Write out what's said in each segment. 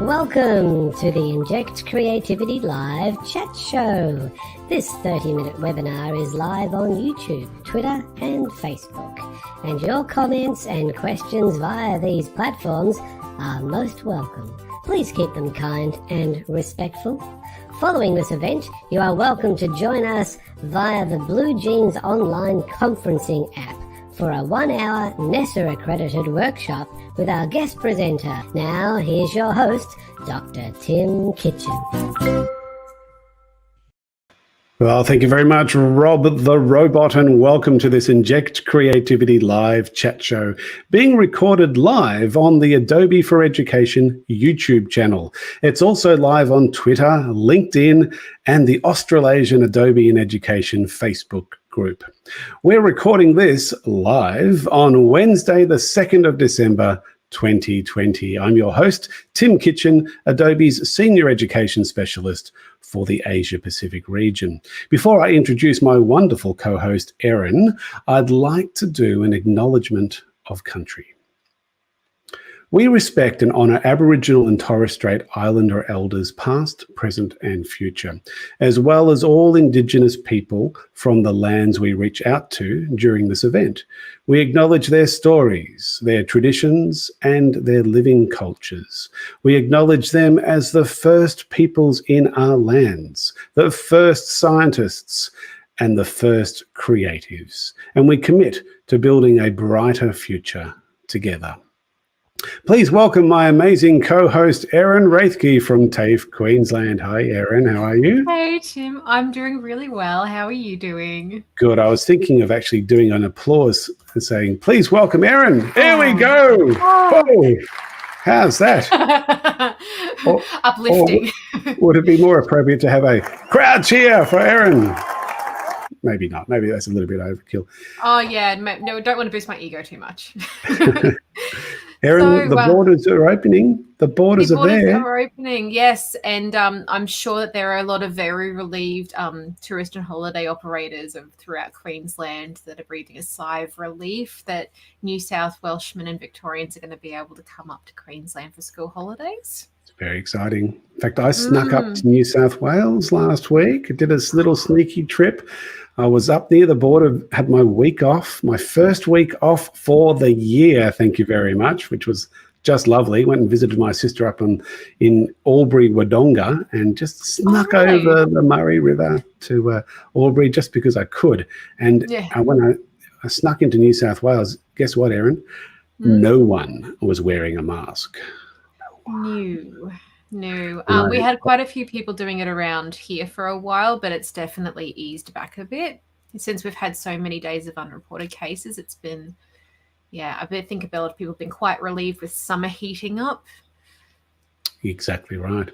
Welcome to the Inject Creativity Live Chat Show. This 30-minute webinar is live on YouTube, Twitter and Facebook. And your comments and questions via these platforms are most welcome. Please keep them kind and respectful. Following this event, you are welcome to join us via the Blue Jeans online conferencing app for a 1-hour NESA-accredited workshop with our guest presenter. Now, here's your host, Dr. Tim Kitchen. Well, thank you very much, Rob the Robot, and welcome to this Inject Creativity Live Chat Show, being recorded live on the Adobe for Education YouTube channel. It's also live on Twitter, LinkedIn, and the Australasian Adobe in Education Facebook group. We're recording this live on Wednesday, the 2nd of December, 2020. I'm your host, Tim Kitchen, Adobe's Senior Education Specialist for the Asia Pacific region. Before I introduce my wonderful co-host, Erin, I'd like to do an acknowledgement of country. We respect and honour Aboriginal and Torres Strait Islander elders past, present and future, as well as all Indigenous people from the lands we reach out to during this event. We acknowledge their stories, their traditions and their living cultures. We acknowledge them as the first peoples in our lands, the first scientists and the first creatives. And we commit to building a brighter future together. Please welcome my amazing co-host, Erin Raithke from TAFE, Queensland. Hi, Erin. How are you? Hey, Tim. I'm doing really well. How are you doing? Good. I was thinking of actually doing an applause and saying, please welcome Erin. Here we go. Oh, how's that? Uplifting. Or would it be more appropriate to have a crowd cheer for Erin? Maybe not. Maybe that's a little bit overkill. Oh, yeah. No, don't want to boost my ego too much. Erin, the borders are opening. The borders are there. The borders are opening, yes. And I'm sure that there are a lot of very relieved tourist and holiday operators throughout Queensland that are breathing a sigh of relief that New South Welshmen and Victorians are going to be able to come up to Queensland for school holidays. It's very exciting. In fact, I snuck up to New South Wales last week. I did a little sneaky trip. I was up near the border, had my week off, my first week off for the year, thank you very much, which was just lovely. Went and visited my sister up in Albury, Wodonga, and just snuck over the Murray River to Albury just because I could. And when I snuck into New South Wales, guess what, Erin? No one was wearing a mask. No. We had quite a few people doing it around here for a while, but it's definitely eased back a bit. Since we've had so many days of unreported cases, it's been, I think a lot of people have been quite relieved with summer heating up. Exactly right.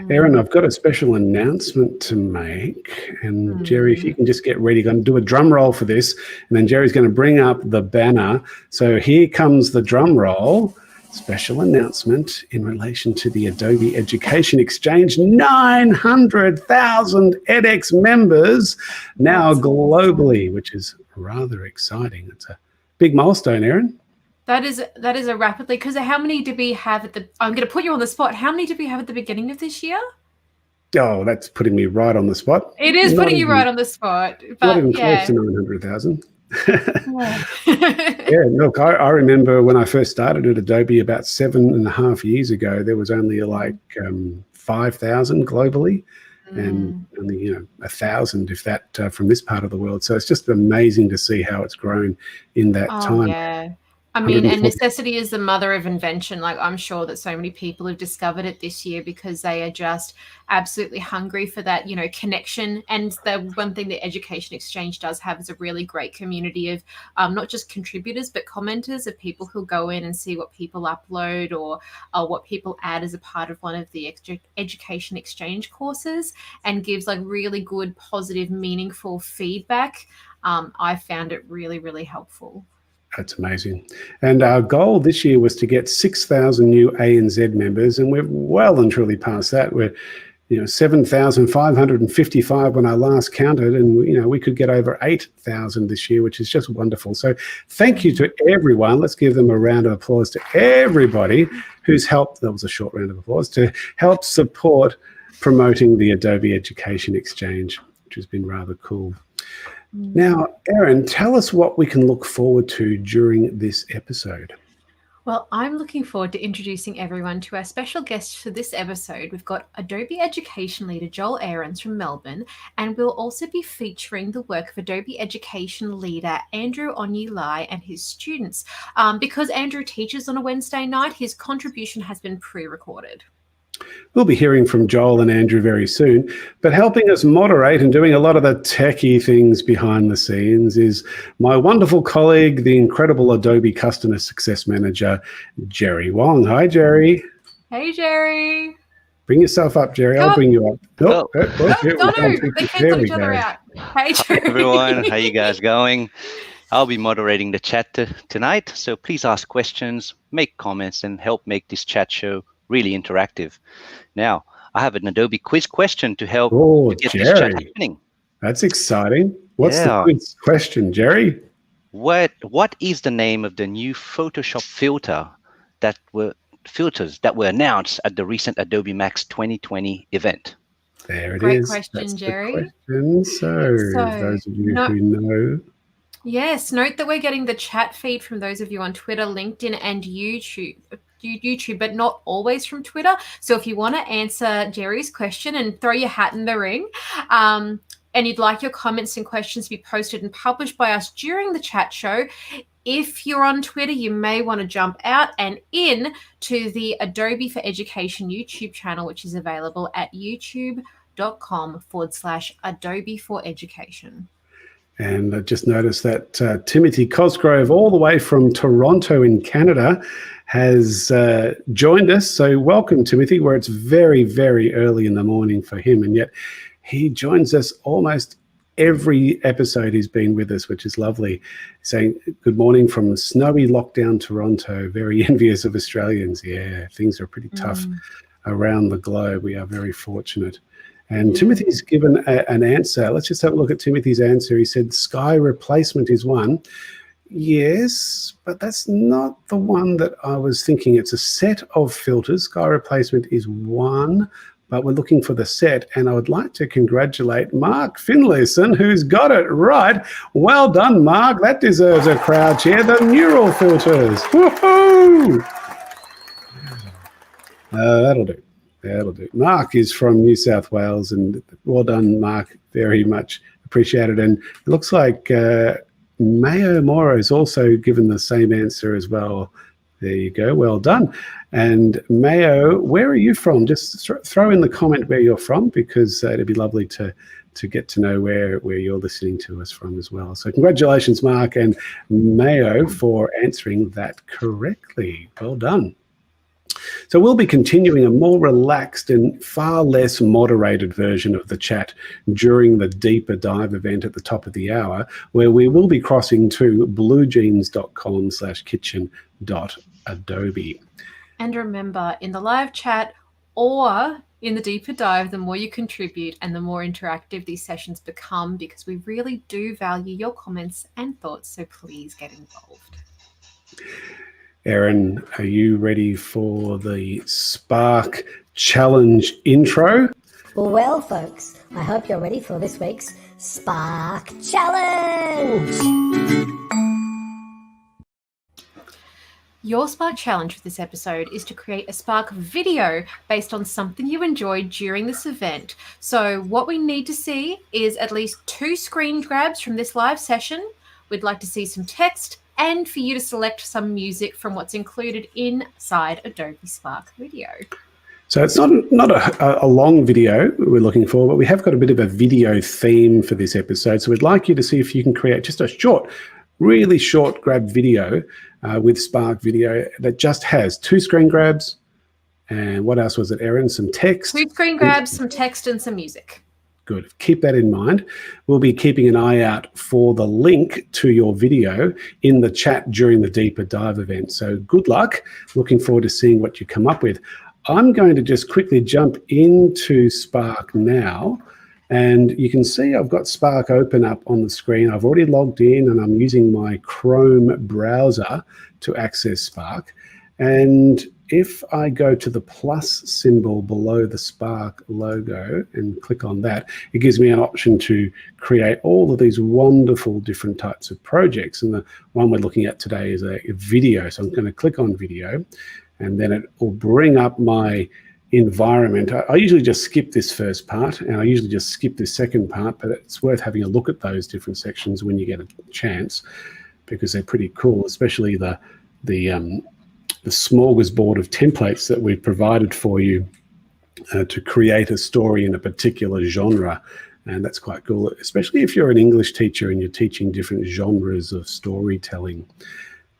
Erin, I've got a special announcement to make. And Jerry, if you can just get ready, I'm going to do a drum roll for this. And then Jerry's going to bring up the banner. So here comes the drum roll. Special announcement in relation to the Adobe Education Exchange. 900,000 edX members now globally, which is rather exciting. It's a big milestone, Erin. That is a rapidly, because how many did we have I'm going to put you on the spot. How many did we have at the beginning of this year? Oh, that's putting me right on the spot. It is putting you right on the spot. But not even close to 900,000. Look, I remember when I first started at Adobe about 7.5 years ago, there was only like 5,000 globally and only 1,000 if that from this part of the world. So it's just amazing to see how it's grown in that time. Yeah. I mean, and necessity is the mother of invention. Like, I'm sure that so many people have discovered it this year because they are just absolutely hungry for that, connection. And the one thing the Education Exchange does have is a really great community of not just contributors, but commenters, of people who go in and see what people upload or what people add as a part of one of the Education Exchange courses, and gives like really good, positive, meaningful feedback. I found it really, really helpful. That's amazing. And our goal this year was to get 6,000 new ANZ members, and we're well and truly past that. We're 7,555 when I last counted, and we could get over 8,000 this year, which is just wonderful. So thank you to everyone. Let's give them a round of applause to everybody who's helped. That was a short round of applause to help support promoting the Adobe Education Exchange, which has been rather cool. Now, Erin, tell us what we can look forward to during this episode. Well, I'm looking forward to introducing everyone to our special guest for this episode. We've got Adobe Education Leader Joel Ahrens from Melbourne, and we'll also be featuring the work of Adobe Education Leader Andrew Onyulai and his students. Because Andrew teaches on a Wednesday night, his contribution has been pre-recorded. We'll be hearing from Joel and Andrew very soon, but helping us moderate and doing a lot of the techie things behind the scenes is my wonderful colleague, the incredible Adobe Customer Success Manager, Jerry Wong. Hi, Jerry. Hey, Jerry. Bring yourself up, Jerry. I'll bring you up. No, they cancel each other out. Hey, Jerry. Hi, everyone. How you guys going? I'll be moderating the chat tonight, so please ask questions, make comments, and help make this chat show really interactive. Now, I have an Adobe Quiz question to help to get this chat happening. That's exciting. What's the quiz question, Jerry? What is the name of the new Photoshop filters that were announced at the recent Adobe Max 2020 event? There it is. Great question, That's Jerry. The question. So those of you who know. Yes, note that we're getting the chat feed from those of you on Twitter, LinkedIn, and YouTube, but not always from Twitter. So if you want to answer Jerry's question and throw your hat in the ring, and you'd like your comments and questions to be posted and published by us during the chat show, if you're on Twitter, you may want to jump out and in to the Adobe for Education YouTube channel, which is available at youtube.com/Adobe for Education. And I just noticed that Timothy Cosgrove, all the way from Toronto in Canada, has joined us. So welcome, Timothy, where it's very, very early in the morning for him. And yet he joins us almost every episode he's been with us, which is lovely. Saying good morning from snowy lockdown Toronto. Very envious of Australians. Yeah, things are pretty tough around the globe. We are very fortunate. And Timothy's given an answer. Let's just have a look at Timothy's answer. He said sky replacement is one. Yes, but that's not the one that I was thinking. It's a set of filters. Sky replacement is one, but we're looking for the set. And I would like to congratulate Mark Finlayson, who's got it right. Well done, Mark. That deserves a crowd cheer. The neural filters. Woohoo! That'll do. That'll do. Mark is from New South Wales, and well done, Mark. Very much appreciated. And it looks like Mayo Mora has also given the same answer as well. There you go. Well done. And Mayo, where are you from? Just throw in the comment where you're from, because it'd be lovely to get to know where you're listening to us from as well. So congratulations, Mark and Mayo, for answering that correctly. Well done. So we'll be continuing a more relaxed and far less moderated version of the chat during the deeper dive event at the top of the hour, where we will be crossing to bluejeans.com/kitchen.adobe. And remember, in the live chat or in the deeper dive, the more you contribute and the more interactive these sessions become, because we really do value your comments and thoughts, so please get involved. Erin, are you ready for the Spark Challenge intro? Well, folks, I hope you're ready for this week's Spark Challenge! Your Spark Challenge for this episode is to create a Spark video based on something you enjoyed during this event. So what we need to see is at least 2 screen grabs from this live session. We'd like to see some text, and for you to select some music from what's included inside Adobe Spark Video. So it's not a long video we're looking for, but we have got a bit of a video theme for this episode. So we'd like you to see if you can create just a short, really short grab video with Spark Video that just has 2 screen grabs. And what else was it, Erin? Some text. 2 screen grabs, some text, and some music. Good. Keep that in mind. We'll be keeping an eye out for the link to your video in the chat during the deeper dive event. So good luck. Looking forward to seeing what you come up with. I'm going to just quickly jump into Spark now. And you can see I've got Spark open up on the screen. I've already logged in and I'm using my Chrome browser to access Spark. And if I go to the plus symbol below the Spark logo and click on that, it gives me an option to create all of these wonderful different types of projects. And the one we're looking at today is a video. So I'm going to click on video, and then it will bring up my environment. I usually just skip this first part, and I usually just skip this second part, but it's worth having a look at those different sections when you get a chance, because they're pretty cool, especially the smorgasbord of templates that we've provided for you to create a story in a particular genre. And that's quite cool, especially if you're an English teacher and you're teaching different genres of storytelling.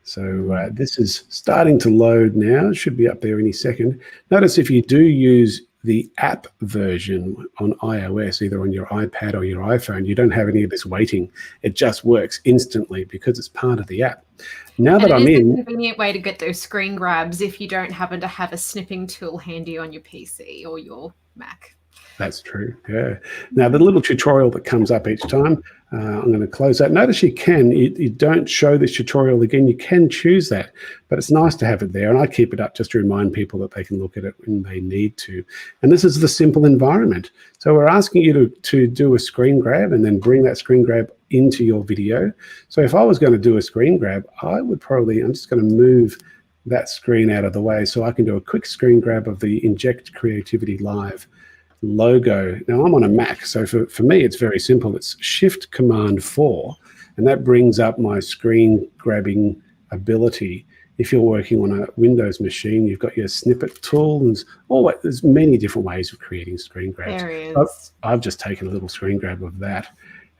So this is starting to load now. It should be up there any second. Notice if you do use the app version on iOS, either on your iPad or your iPhone, you don't have any of this waiting. It just works instantly because it's part of the app. Now that I'm in, it's a convenient way to get those screen grabs if you don't happen to have a snipping tool handy on your PC or your Mac. That's true, yeah. Now, the little tutorial that comes up each time, I'm going to close that. Notice you don't show this tutorial again. You can choose that, but it's nice to have it there. And I keep it up just to remind people that they can look at it when they need to. And this is the simple environment. So we're asking you to do a screen grab and then bring that screen grab into your video. So if I was going to do a screen grab, I'm just going to move that screen out of the way so I can do a quick screen grab of the Inject Creativity Live logo. Now I'm on a Mac, so for me it's very simple. It's Shift Command 4, and that brings up my screen grabbing ability. If you're working on a Windows machine, you've got your snippet tool, and there's many different ways of creating screen grabs. There is. I've just taken a little screen grab of that,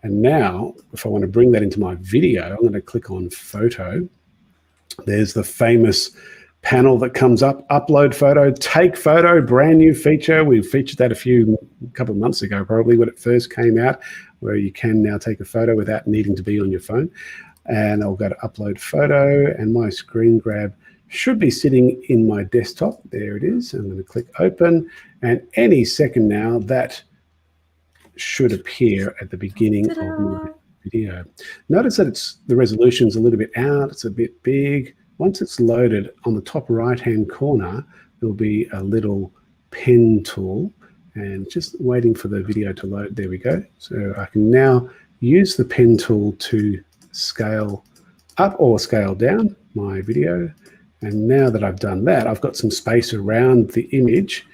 and now if I want to bring that into my video, I'm going to click on photo. There's the famous panel that comes up, upload photo, take photo, brand new feature. We featured that a couple of months ago, probably when it first came out, where you can now take a photo without needing to be on your phone. And I'll go to upload photo, and my screen grab should be sitting in my desktop. There it is. I'm going to click open, and any second now that should appear at the beginning of my video. Notice that the resolution's a little bit out, it's a bit big. Once it's loaded, on the top right-hand corner, there'll be a little pen tool, and just waiting for the video to load. There we go. So I can now use the pen tool to scale up or scale down my video. And now that I've done that, I've got some space around the image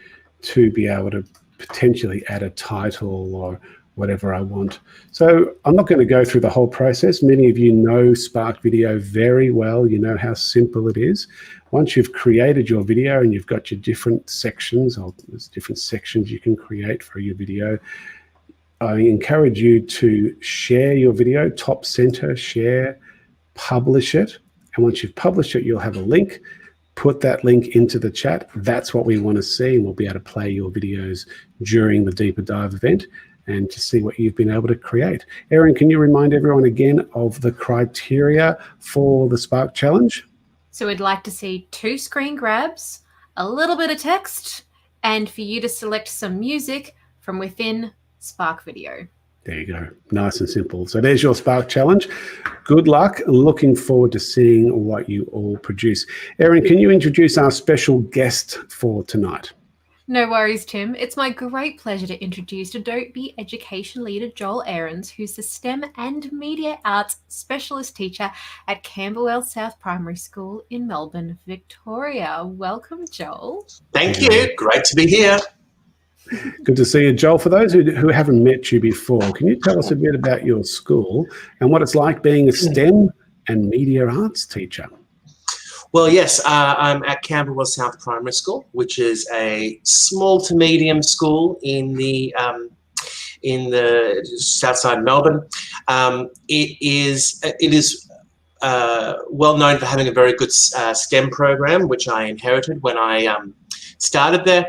to be able to potentially add a title or whatever I want. So I'm not going to go through the whole process. Many of you know Spark Video very well. You know how simple it is. Once you've created your video and you've got your different sections, or there's different sections you can create for your video, I encourage you to share your video, top center, share, publish it. And once you've published it, you'll have a link. Put that link into the chat. That's what we want to see, and we'll be able to play your videos during the Deeper Dive event and to see what you've been able to create. Erin, can you remind everyone again of the criteria for the Spark Challenge? So we'd like to see 2 screen grabs, a little bit of text, and for you to select some music from within Spark Video. There you go. Nice and simple. So there's your Spark Challenge. Good luck. Looking forward to seeing what you all produce. Erin, can you introduce our special guest for tonight? No worries, Tim. It's my great pleasure to introduce Adobe Education Leader Joel Ahrens, who's the STEM and Media Arts Specialist Teacher at Camberwell South Primary School in Melbourne, Victoria. Welcome, Joel. Thank you. Great to be here. Good to see you, Joel. For those who haven't met you before, can you tell us a bit about your school and what it's like being a STEM and Media Arts teacher? Well, yes, I'm at Camberwell South Primary School, which is a small to medium school in the south side of Melbourne. It is well known for having a very good STEM program, which I inherited when I started there.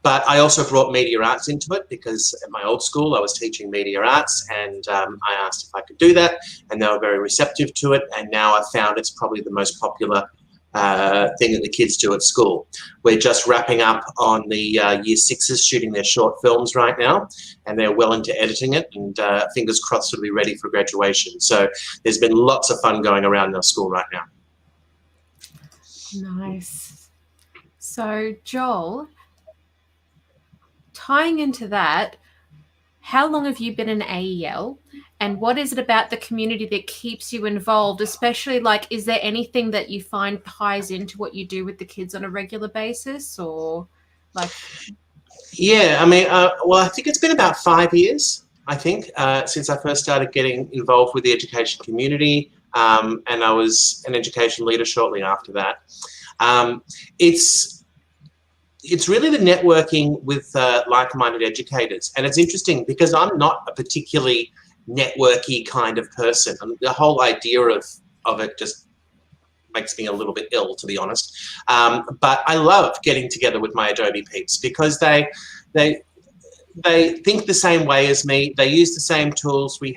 But I also brought media arts into it because at my old school I was teaching media arts, and I asked if I could do that, and they were very receptive to it. And now I've found it's probably the most popular thing that the kids do at school. We're just wrapping up on the year 6s shooting their short films right now, and they're well into editing it, and fingers crossed it'll be ready for graduation. So there's been lots of fun going around in our school right now. Nice. So Joel, tying into that, how long have you been in AEL, and what is it about the community that keeps you involved, especially, like, is there anything that you find ties into what you do with the kids on a regular basis, or like? Yeah, I mean, well, I think it's been about 5 years, I think, since I first started getting involved with the education community, and I was an education leader shortly after that. It's really the networking with like-minded educators. And it's interesting because I'm not a particularly networky kind of person. And the whole idea of it just makes me a little bit ill, to be honest. But I love getting together with my Adobe peeps because they think the same way as me. They use the same tools. We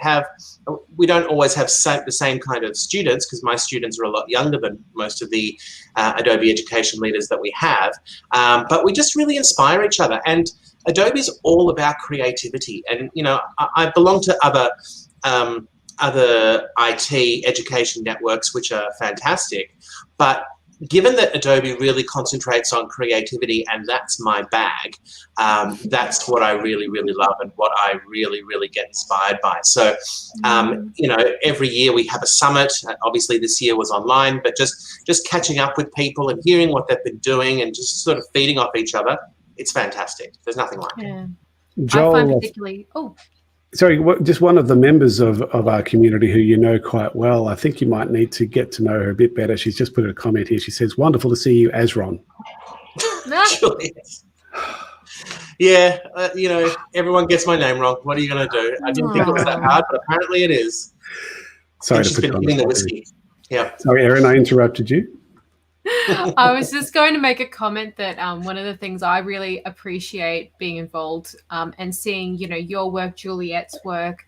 don't always have the same kind of students because my students are a lot younger than most of the Adobe education leaders that we have. But we just really inspire each other. And Adobe is all about creativity. And, you know, I belong to other IT education networks, which are fantastic. But given that Adobe really concentrates on creativity, and that's my bag, that's what I really, really love and what I really, really get inspired by. So, you know, every year we have a summit. Obviously this year was online, but just catching up with people and hearing what they've been doing and just sort of feeding off each other. It's fantastic. There's nothing like it. Joel, I find particularly, sorry, just one of the members of our community who you know quite well, I think you might need to get to know her a bit better. She's just put a comment here. She says, wonderful to see you, Azron. Julius. Yeah, you know, everyone gets my name wrong. What are you going to do? I didn't think it was that hard, but apparently it is. Sorry and to she's put been you on hitting the the spot. whiskey. Yeah. Sorry, Erin, I interrupted you. I was just going to make a comment that one of the things I really appreciate being involved and seeing, you know, your work, Juliet's work,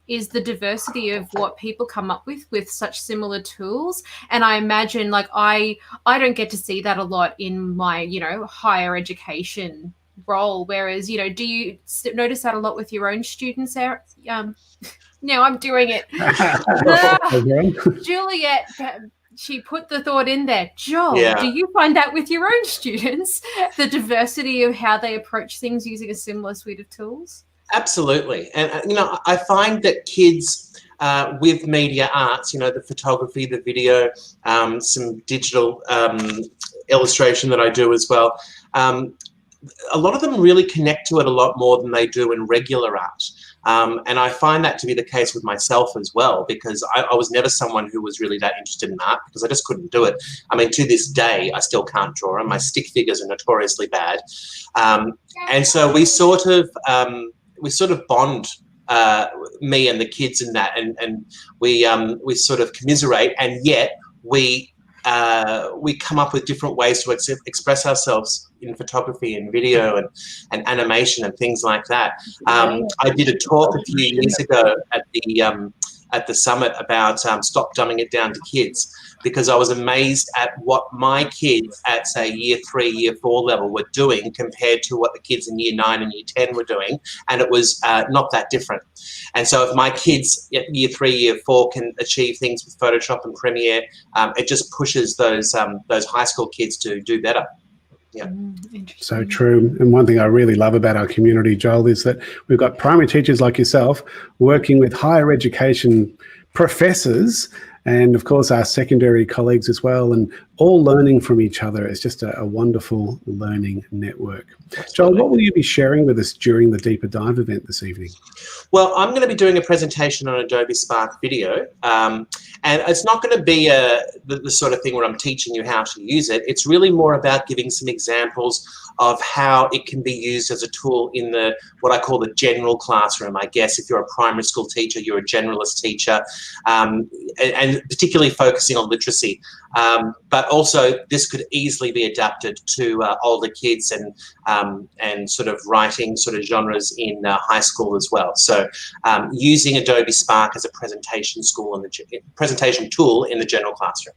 is the diversity of what people come up with such similar tools. And I imagine, like, I don't get to see that a lot in my, you know, higher education role. Whereas, you know, do you notice that a lot with your own students? Now I'm doing it. Juliet, she put the thought in there. Joel, do you find that with your own students, the diversity of how they approach things using a similar suite of tools? Absolutely. And, you know, I find that kids with media arts, you know, the photography, the video, some digital illustration that I do as well, a lot of them really connect to it a lot more than they do in regular art. And I find that to be the case with myself as well, because I was never someone who was really that interested in art because I just couldn't do it. I mean, to this day, I still can't draw, and my stick figures are notoriously bad. And so we sort of bond, me and the kids in that, and we sort of commiserate, and yet we come up with different ways to express ourselves in photography and video and animation and things like that. I did a talk a few years ago at the summit about stop dumbing it down to kids, because I was amazed at what my kids at, say, year 3, year 4 level were doing compared to what the kids in year 9 and year 10 were doing, and it was not that different. And so if my kids at year 3, year 4 can achieve things with Photoshop and Premiere, it just pushes those high school kids to do better. Yeah. So true. And one thing I really love about our community, Joel, is that we've got primary teachers like yourself working with higher education professors, and of course our secondary colleagues as well, and all learning from each other. It's just a wonderful learning network. Joel, what will you be sharing with us during the Deeper Dive event this evening? Well, I'm going to be doing a presentation on Adobe Spark Video, and it's not going to be the sort of thing where I'm teaching you how to use it. It's really more about giving some examples of how it can be used as a tool in what I call the general classroom. I guess if you're a primary school teacher, you're a generalist teacher, and particularly focusing on literacy. But also this could easily be adapted to older kids and sort of writing sort of genres in high school as well. So using Adobe Spark as a presentation tool in the general classroom.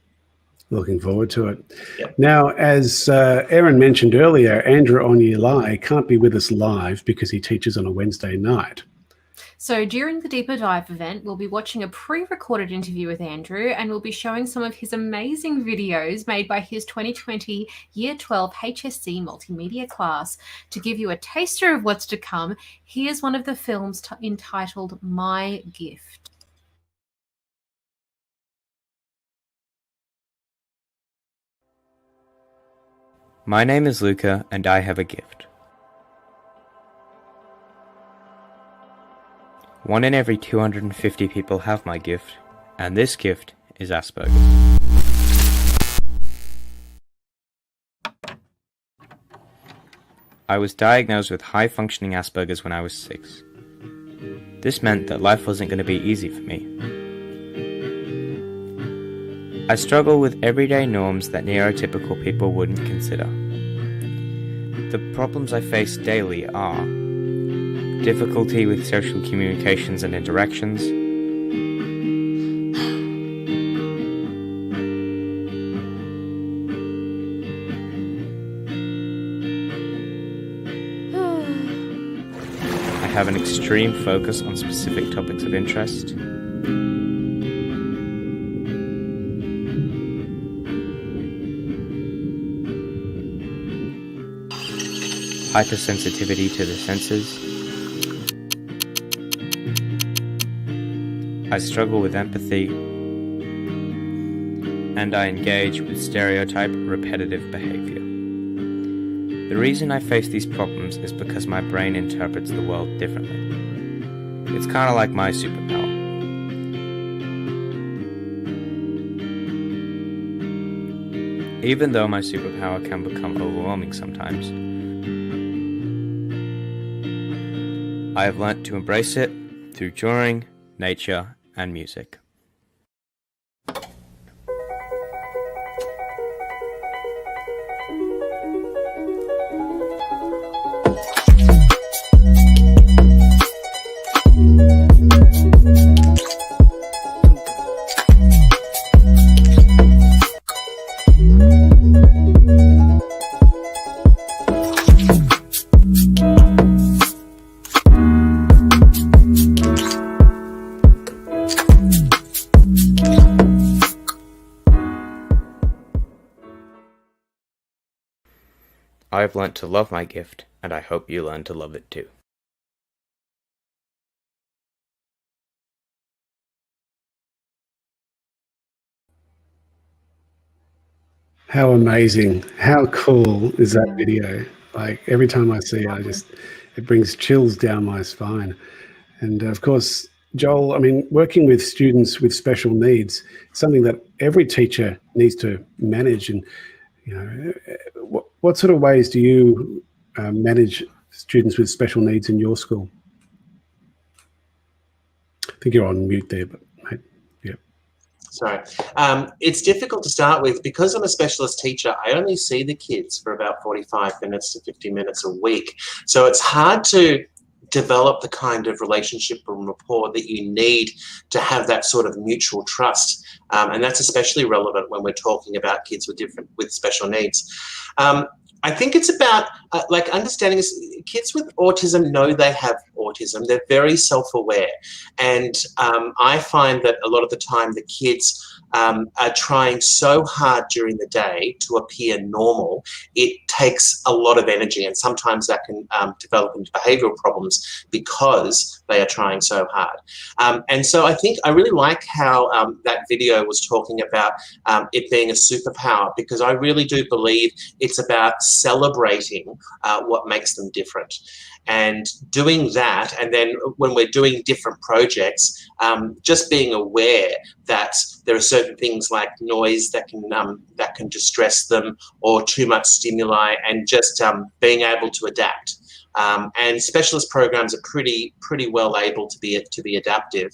Looking forward to it. Yep. Now, as Erin mentioned earlier, Andrew Onyelai can't be with us live because he teaches on a Wednesday night. So during the Deeper Dive event, we'll be watching a pre-recorded interview with Andrew, and we'll be showing some of his amazing videos made by his 2020 Year 12 HSC multimedia class. To give you a taster of what's to come, here's one of the films entitled My Gift. My name is Luca, and I have a gift. 1 in every 250 people have my gift, and this gift is Asperger's. I was diagnosed with high-functioning Asperger's when I was 6. This meant that life wasn't going to be easy for me. I struggle with everyday norms that neurotypical people wouldn't consider. The problems I face daily are difficulty with social communications and interactions, I have an extreme focus on specific topics of interest, hypersensitivity to the senses, I struggle with empathy, and I engage with stereotype repetitive behavior. The reason I face these problems is because my brain interprets the world differently. It's kind of like my superpower. Even though my superpower can become overwhelming sometimes, I have learnt to embrace it through drawing, nature, and music. I've learnt to love my gift, and I hope you learn to love it too. How amazing. How cool is that video? Like every time I see it, it brings chills down my spine. And of course, Joel, I mean, working with students with special needs is something that every teacher needs to manage. And, you know, what sort of ways do you manage students with special needs in your school? I think you're on mute there, but mate, yeah. Sorry. It's difficult to start with because I'm a specialist teacher. I only see the kids for about 45 minutes to 50 minutes a week. So it's hard to develop the kind of relationship and rapport that you need to have that sort of mutual trust. And that's especially relevant when we're talking about kids with special needs. I think it's about like understanding this. Kids with autism know they have autism. They're very self-aware. And I find that a lot of the time the kids are trying so hard during the day to appear normal, it takes a lot of energy, and sometimes that can develop into behavioural problems because they are trying so hard. And so I think I really like how that video was talking about it being a superpower, because I really do believe it's about celebrating what makes them different. And doing that, and then when we're doing different projects, just being aware that there are certain things like noise that can distress them, or too much stimuli, and just being able to adapt. And specialist programs are pretty well able to be adaptive.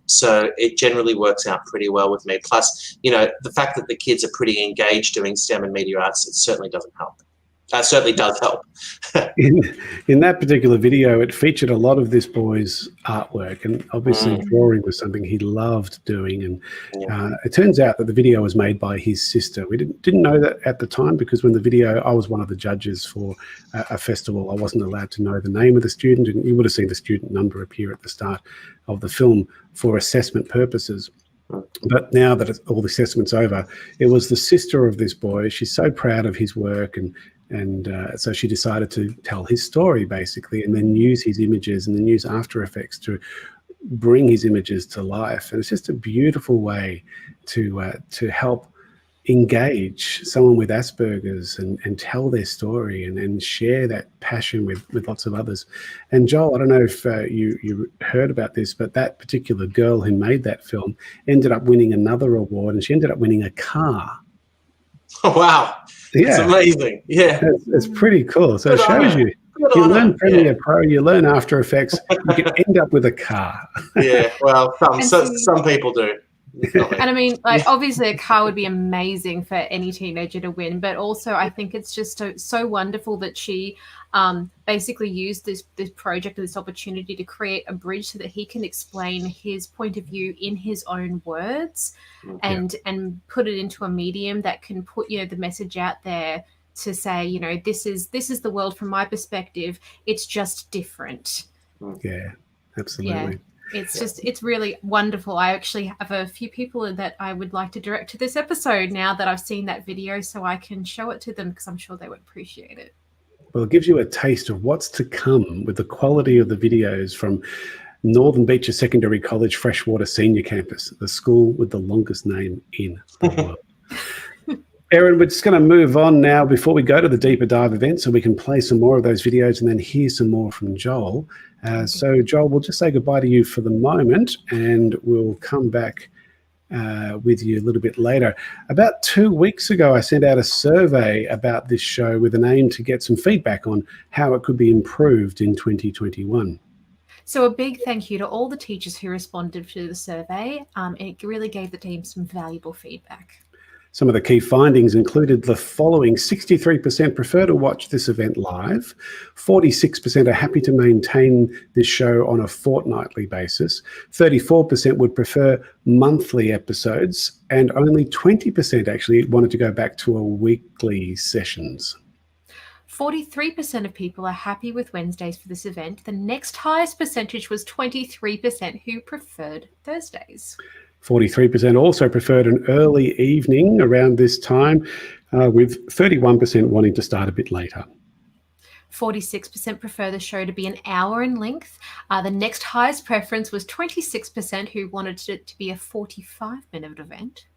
So it generally works out pretty well with me. Plus, you know, the fact that the kids are pretty engaged doing STEM and media arts, it certainly doesn't help. That certainly does help. In that particular video, it featured a lot of this boy's artwork, and obviously drawing was something he loved doing. And it turns out that the video was made by his sister. We didn't know that at the time, because when the video, I was one of the judges for a festival. I wasn't allowed to know the name of the student, and you would have seen the student number appear at the start of the film for assessment purposes. But now that all the assessment's over, it was the sister of this boy. She's so proud of his work, and so she decided to tell his story, basically, and then use his images and then use After Effects to bring his images to life. And it's just a beautiful way to help engage someone with Asperger's and tell their story and share that passion with lots of others. And Joel, I don't know if you heard about this, but that particular girl who made that film ended up winning another award, and she ended up winning a car. Oh, wow. Yeah. It's amazing. Yeah. It's pretty cool. So it shows you learn Premiere Pro, you learn After Effects, you can end up with a car. Yeah, well, some people do. And I mean, like, obviously a car would be amazing for any teenager to win, but also I think it's just so wonderful that she basically used this project or this opportunity to create a bridge so that he can explain his point of view in his own words and put it into a medium that can put, the message out there to say, this is the world from my perspective. It's just different. Yeah, absolutely. Yeah. It's really wonderful. I actually have a few people that I would like to direct to this episode now that I've seen that video, so I can show it to them, because I'm sure they would appreciate it. Well, it gives you a taste of what's to come with the quality of the videos from Northern Beaches Secondary College Freshwater Senior Campus, the school with the longest name in the world. Erin, we're just going to move on now before we go to the deeper dive event, so we can play some more of those videos and then hear some more from Joel. So Joel, we'll just say goodbye to you for the moment, and we'll come back with you a little bit later. About 2 weeks ago, I sent out a survey about this show with an aim to get some feedback on how it could be improved in 2021. So a big thank you to all the teachers who responded to the survey. It really gave the team some valuable feedback. Some of the key findings included the following: 63% prefer to watch this event live, 46% are happy to maintain this show on a fortnightly basis, 34% would prefer monthly episodes, and only 20% actually wanted to go back to a weekly sessions. 43% of people are happy with Wednesdays for this event. The next highest percentage was 23% who preferred Thursdays. 43% also preferred an early evening around this time, with 31% wanting to start a bit later. 46% prefer the show to be an hour in length. The next highest preference was 26% who wanted it to be a 45-minute event.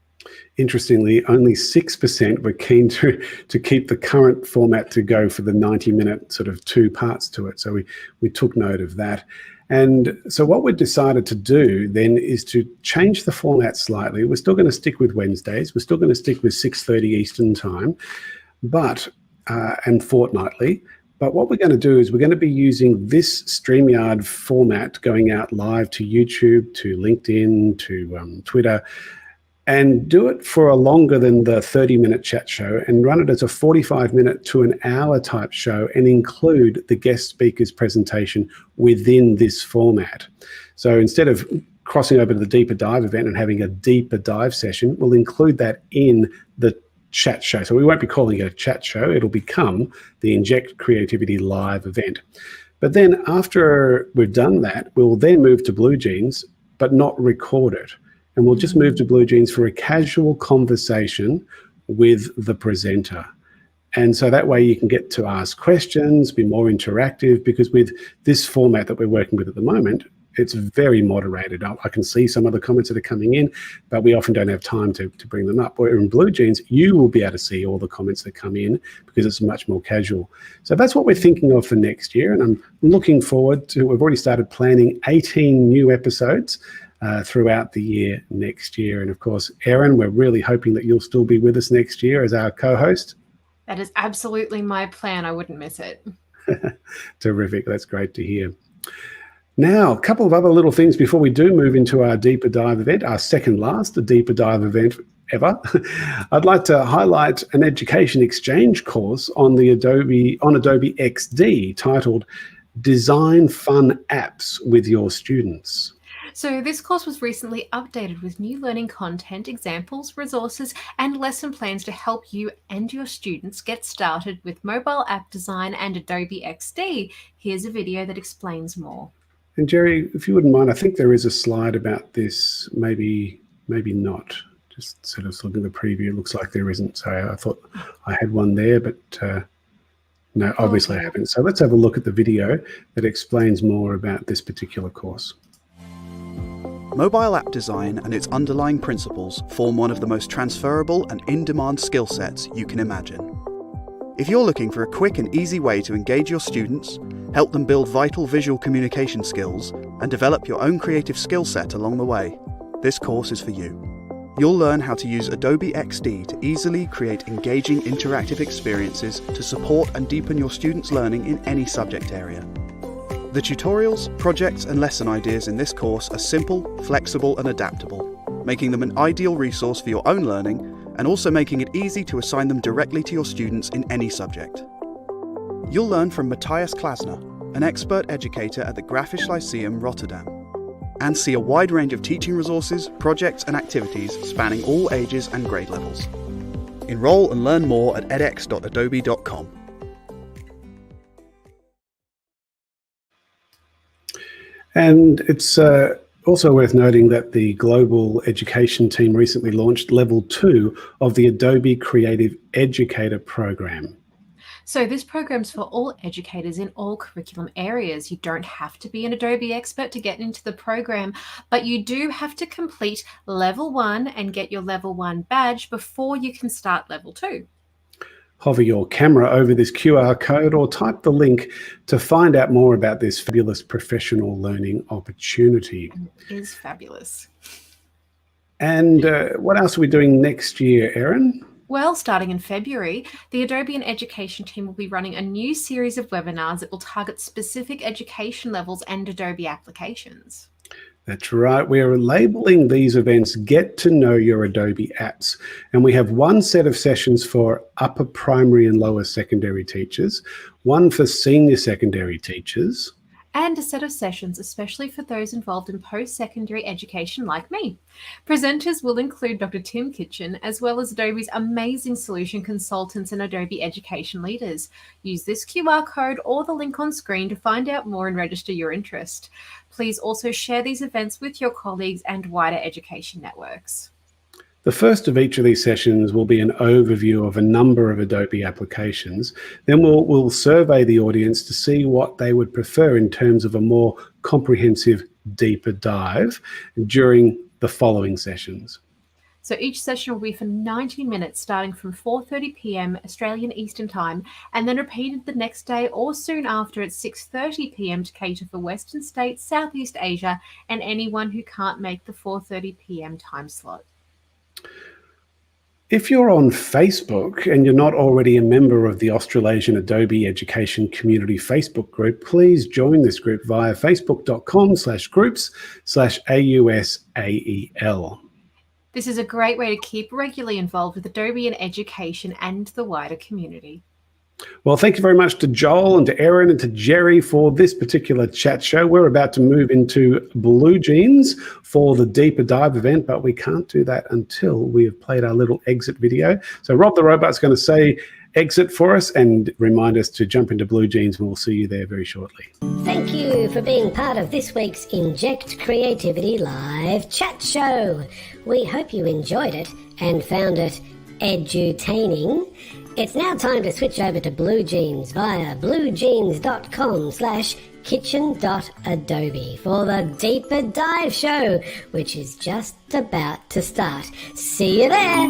Interestingly, only 6% were keen to keep the current format to go for the 90-minute sort of two parts to it. So we took note of that. And so what we decided to do then is to change the format slightly. We're still going to stick with Wednesdays. We're still going to stick with 6:30 Eastern time, but and fortnightly. But what we're going to do is we're going to be using this StreamYard format going out live to YouTube, to LinkedIn, to Twitter, and do it for a longer than the 30-minute chat show, and run it as a 45-minute to an hour type show, and include the guest speaker's presentation within this format. So instead of crossing over to the deeper dive event and having a deeper dive session, we'll include that in the chat show. So we won't be calling it a chat show. It'll become the Inject Creativity Live event. But then after we've done that, we'll then move to Blue Jeans, but not record it. And we'll just move to Blue Jeans for a casual conversation with the presenter. And so that way you can get to ask questions, be more interactive, because with this format that we're working with at the moment, it's very moderated. I can see some of the comments that are coming in, but we often don't have time to bring them up. Where in Blue Jeans, you will be able to see all the comments that come in because it's much more casual. So that's what we're thinking of for next year. And I'm looking forward to, we've already started planning 18 new episodes throughout the year next year. And of course, Erin, we're really hoping that you'll still be with us next year as our co-host. That is absolutely my plan. I wouldn't miss it. Terrific. That's great to hear. Now, a couple of other little things before we do move into our deeper dive event, our second last deeper dive event ever, I'd like to highlight an education exchange course on Adobe XD titled Design Fun Apps with Your Students. So this course was recently updated with new learning content, examples, resources, and lesson plans to help you and your students get started with mobile app design and Adobe XD. Here's a video that explains more. And Jerry, if you wouldn't mind, I think there is a slide about this, maybe not. Just sort of looking at the preview, it looks like there isn't. So I thought I had one there, but no, obviously I haven't. So let's have a look at the video that explains more about this particular course. Mobile app design and its underlying principles form one of the most transferable and in-demand skill sets you can imagine. If you're looking for a quick and easy way to engage your students, help them build vital visual communication skills, and develop your own creative skill set along the way, this course is for you. You'll learn how to use Adobe XD to easily create engaging interactive experiences to support and deepen your students' learning in any subject area. The tutorials, projects and lesson ideas in this course are simple, flexible and adaptable, making them an ideal resource for your own learning and also making it easy to assign them directly to your students in any subject. You'll learn from Matthias Klasner, an expert educator at the Graphisch Lyceum Rotterdam, and see a wide range of teaching resources, projects and activities spanning all ages and grade levels. Enroll and learn more at edx.adobe.com. And it's also worth noting that the global education team recently launched level 2 of the Adobe Creative Educator program. So this program's for all educators in all curriculum areas. You don't have to be an Adobe expert to get into the program, but you do have to complete level 1 and get your level 1 badge before you can start level 2. Hover your camera over this QR code or type the link to find out more about this fabulous professional learning opportunity. It is fabulous. And what else are we doing next year, Erin? Well, starting in February, the Adobe and Education team will be running a new series of webinars that will target specific education levels and Adobe applications. That's right. We're labeling these events Get to Know Your Adobe Apps. And we have one set of sessions for upper primary and lower secondary teachers, one for senior secondary teachers, and a set of sessions especially for those involved in post-secondary education like me. Presenters will include Dr. Tim Kitchen, as well as Adobe's amazing solution consultants and Adobe education leaders. Use this QR code or the link on screen to find out more and register your interest. Please also share these events with your colleagues and wider education networks. The first of each of these sessions will be an overview of a number of Adobe applications. Then we'll survey the audience to see what they would prefer in terms of a more comprehensive, deeper dive during the following sessions. So each session will be for 90 minutes, starting from 4:30 p.m. Australian Eastern Time, and then repeated the next day or soon after at 6:30 p.m. to cater for Western states, Southeast Asia, and anyone who can't make the 4:30 p.m. time slot. If you're on Facebook and you're not already a member of the Australasian Adobe Education Community Facebook group, please join this group via facebook.com/groups/AUSAEL. This is a great way to keep regularly involved with Adobe and education and the wider community. Well, thank you very much to Joel and to Erin and to Jerry for this particular chat show. We're about to move into Blue Jeans for the deeper dive event, but we can't do that until we have played our little exit video. So Rob the Robot's going to say exit for us and remind us to jump into Blue Jeans, and we'll see you there very shortly. Thank you for being part of this week's Inject Creativity Live chat show. We hope you enjoyed it and found it edutaining. It's now time to switch over to Blue Jeans via bluejeans.com/kitchen.adobe for the Deeper Dive Show, which is just about to start. See you there!